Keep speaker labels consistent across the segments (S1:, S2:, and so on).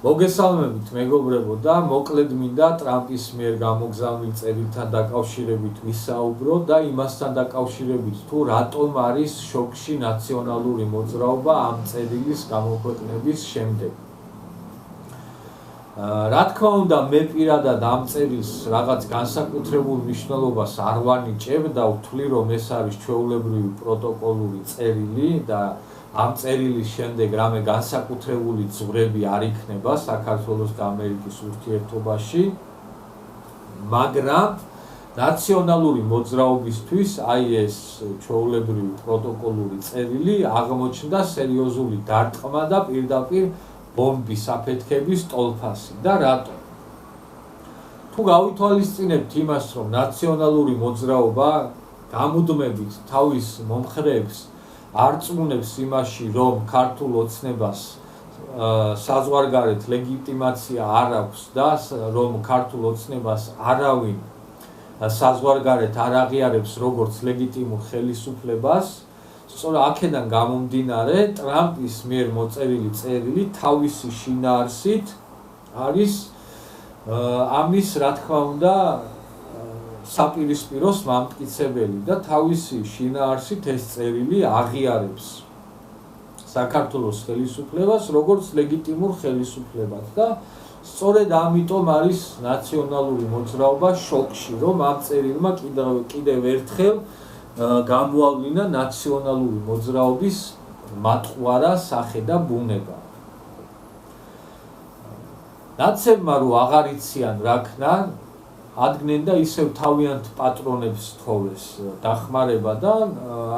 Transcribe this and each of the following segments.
S1: მოგესალმებით მეგობრებო და მოკლედ მინდა ტრამპის მიერ გამოგზავნილ წერილთან დაკავშირებით ვისაუბრო და იმასთან დაკავშირებით თუ რატომ არის შოკში ნაციონალური მოძრაობა ამ წერილის გამოქვეყნების შემდეგ. Რა თქმა უნდა მე პირადად ამ წერილს რაღაც განსაკუთრებულ მნიშვნელობას არ ვანიჭებ და ვთვლი რომ ეს არის ჩვეულებრივი პროტოკოლური წერილი და ამ წერილის შემდეგ რამე განსაკუთრებული ძღვრები არ იქნება საქართველოს და ამერიკის ურთიერთობაში, მაგრამ ნაციონალური მოძრაობისთვის აი ეს ჩვეულებრივი პროტოკოლური წერილი აღმოჩნდა სერიოზული დარტყმა და პირდაპირ ბომბის აფეთქების ტოლფასი და რატომ? თუ გავითვალისწინებთ იმას, რომ ნაციონალური მოძრაობა გამუდმებით თავის მომხრეებს არწმუნებს იმაში, რომ ქართულ ოცნებას საზღვარგარეთ ლეგიტიმაცია არ აქვს და რომ ქართულ ოცნებას არავინ საზღვარგარეთ არ აღიარებს როგორც ლეგიტიმურ ხელისუფლებას, სწორედ აქედან გამომდინარე ტრამპის მიერ მოწერილი წერილი თავისი შინაარსით არის ამის რა თქმა უნდა საპირისპიროს მამტკიცებელი და თავისი შინაარსით ეს წერილი აღიარებს საქართველოს ხელისუფლებას როგორც ლეგიტიმურ ხელისუფლებას და სწორედ ამიტომ არის ნაციონალური მოძრაობა შოკში, რომ ამ წერილმა კიდევ ერთხელ გამოავლინა ნაციონალური მოძრაობის მატყუარა სახე და ბუნება. ნაცებმა რო აღარ იციან რა ქნა, ადგნენ და ისევ თავიანთ პატრონებს თხოვეს დახმარება და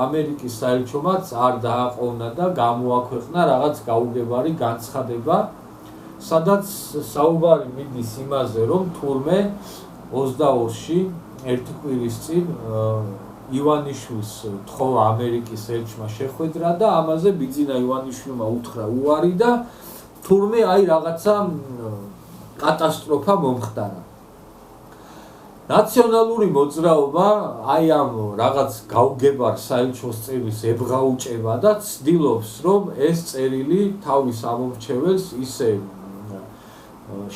S1: ამერიკის საელჩომაც არ დააყოვნა და გამოაქვეყნა რაღაც გაუგებარი განცხადება, სადაც საუბარი მიდის იმაზე, რომ თურმე 22-ში ერთი კვირის წინ ივანიშვილს თხოვა ამერიკის ელჩმა შეხვედრა და ამაზე ბიძინა ივანიშვილმა უთხრა უარი და თურმე აი რაღაცა კატასტროფა მომხდარა. ნაციონალური მოძრაობა აი ამ რაღაც გაუგებარ საელჩოს წერილს ებღაუჭება და ცდილობს რომ ეს წერილი თავის ამომრჩეველს ისე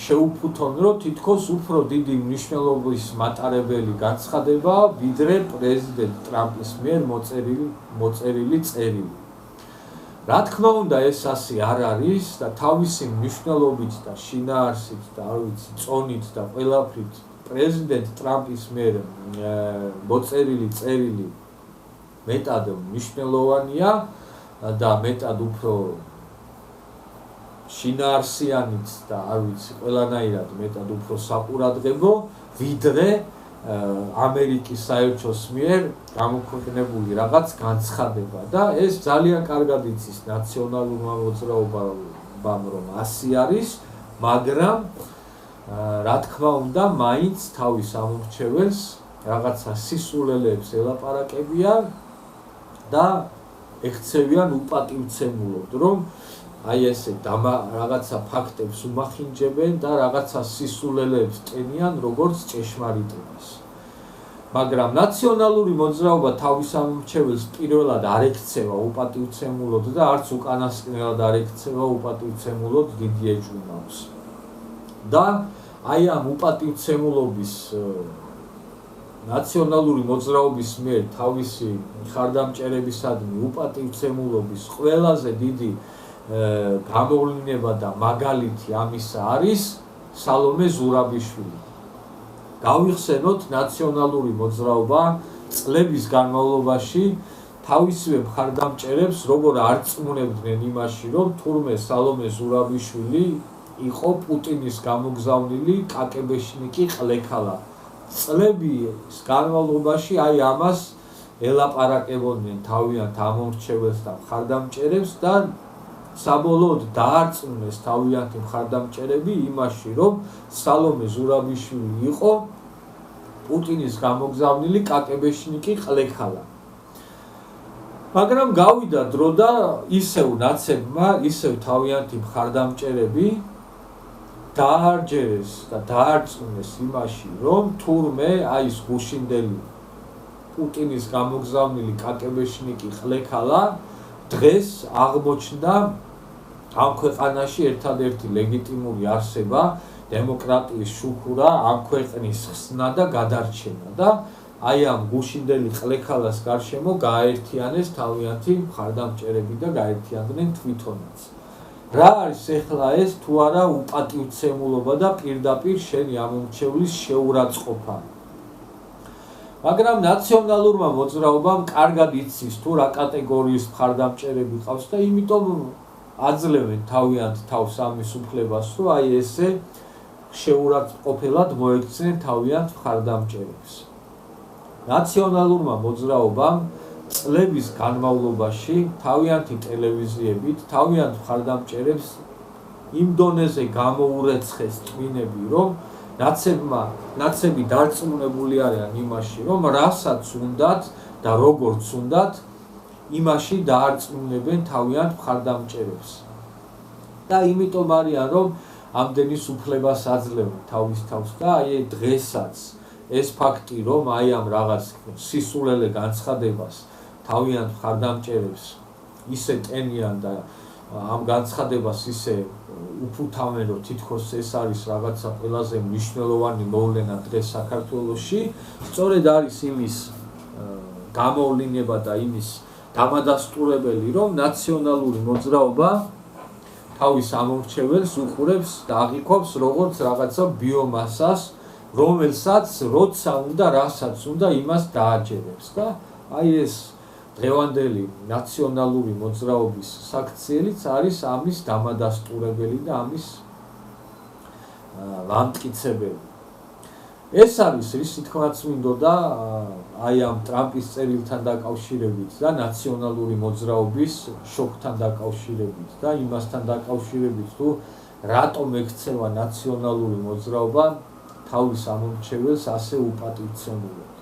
S1: შეუფუთონ რომ თითქოს უფრო დიდი მნიშვნელობის მატარებელი განცხადება ვიდრე პრეზიდენტ ტრამპის მიერ მოწერილი წერილი. რა თქმა უნდა ეს ასე არ არის და თავისი მნიშვნელობით და შინაარსით და არ ვიცი წონით და ყველაფრით პრეზიდენტ ტრამპის მიერ მოწერილი წერილი მეტად მნიშვნელოვანია და მეტად უფრო შინაარსიანით და არ ვიცი ყველანაირად მეტად უფრო საყურადღებო ვიდრე ამერიკის საელჩოს მიერ გამოქვეყნებული რაღაც განცხადება და ეს ძალიან კარგად იცის ნაციონალურმა მოძრაობამ რომ ასე არის, მაგრამ რა თქმა უნდა მაინც თავის ამორჩეველს რაღაცა სისულელეებს ელაპარაკებიან და ეხცევიან უპატივცემულოდ, რომ აი ესე რაღაცა ფაქტებს უმახინჯებენ და რაღაცა სისულელეებს ტენიან როგორც ჭეშმარიტებას. მაგრამ ნაციონალური მოძრაობა თავის ამორჩეველს პირველად არ ექცევა უპატივცემულოდ და არც უკანასკნელად არ ექცევა უპატივცემულოდ დიდი ეჭვმავს. და აი ამ უპატივცემულობის ნაციონალური მოძრაობის მიერ თავისი ხარდამჭერებისადმი უპატივცემულობის ყველაზე დიდი გამოვლინება და მაგალითი ამისა არის სალომე ზურაბიშვილი. გავიხსენოთ ნაციონალური მოძრაობა წლების განმავლობაში თავისივე მხარდამჭერებს როგორ არწმუნებდნენ იმაში, რომ თურმე სალომე ზურაბიშვილი იყო პუტინის გამოგზავნილი კაკებეშნიკი ყლექალა. წლების განმავლობაში აი ამას ელაპარაკებოდნენ თავიანთ ამორჩეველს და მხარდამჭერებს და საბოლოოდ დაარწმუნეს თავიანთი მხარდამჭერები იმაში, რომ სალომე ზურაბიშვილი იყო პუტინის გამოგზავნილი კაკებეშნიკი ყლექალა. მაგრამ გავიდა დრო და ისევ ნაცებმა, ისევ თავიანთი მხარდამჭერები დაარჯერეს და დაარწმუნეს იმაში, რომ თურმე აი ეს გუშინდელი პუტინის გამოგზავნილი კაკებეშნიკი ყლექალა დღეს აღმოჩნდა ამ ქვეყანაში ერთადერთი ლეგიტიმური არსება დემოკრატიის შუქურა, ამ ქვეყნის ხსნა და გადარჩენა და აი ამ გუშინდელი ყლექალას გარშემო გააერთიანეს თავიანთი მხარდამჭერები და გააერთიანდნენ თვითონაც. რა არის ახლა ეს თუ არა უპატივცემულობა და პირდაპირ შენი ამომრჩევლის შეურაცხყოფა. მაგრამ ნაციონალურმა მოძრაობამ კარგად იცის თუ რა კატეგორიის მხარდამჭერები ყავს და იმიტომ აძლევენ თავიანთ თავს ამის უფლებას, რომ აი ესე შეურაცხყოფელად მოექცნენ თავიანთ მხარდამჭერებს. ნაციონალურმა მოძრაობამ წლების განმავლობაში თავიანთი ტელევიზიებით თავიანთ მხარდამჭერებს იმ დონეზე გამოურეცხეს ტვინები, რომ ნაცები დარწმუნებული არიან იმაში, რომ რასაც უნდათ და როგორც უნდათ, იმაში დაარწმუნებენ თავიანთ მხარდამჭერებს. და იმიტომ არიან, რომ ამდენის უფლებას აძლევენ თავის თავს და აი დღესაც ეს ფაქტი, რომ აი ამ რაღაც სისულელე განცხადებას თავიანთ მხარდამჭერებს ისე ტენიან და ამ განცხადებას ისე უფუთავენ, რომ თითქოს ეს არის რაღაცა ყველაზე მნიშვნელოვანი მოვლენა დღეს საქართველოში, სწორედ არის იმის გამოვლინება და იმის დამადასტურებელი, რომ ნაციონალური მოძრაობა თავის ამომრჩეველს უყურებს და აღიქვამს როგორც რაღაცა ბიომასას, რომელსაც როცა უნდა, რასაც უნდა, იმას დააჯერებს და აი ეს დღევანდელი ნაციონალური მოძრაობის საქციელიც არის ამის დამადასტურებელი და ამის ლამტკიცებელი. ეს არის რისი თქმაც მინდოდა აი ამ ტრამპის წერილთან დაკავშირებით და ნაციონალური მოძრაობის შოქთან დაკავშირებით და იმასთან დაკავშირებით, თუ რატომ ექცევა ნაციონალური მოძრაობა თავის ამომრჩეველს ასე უპატივცემულოდ.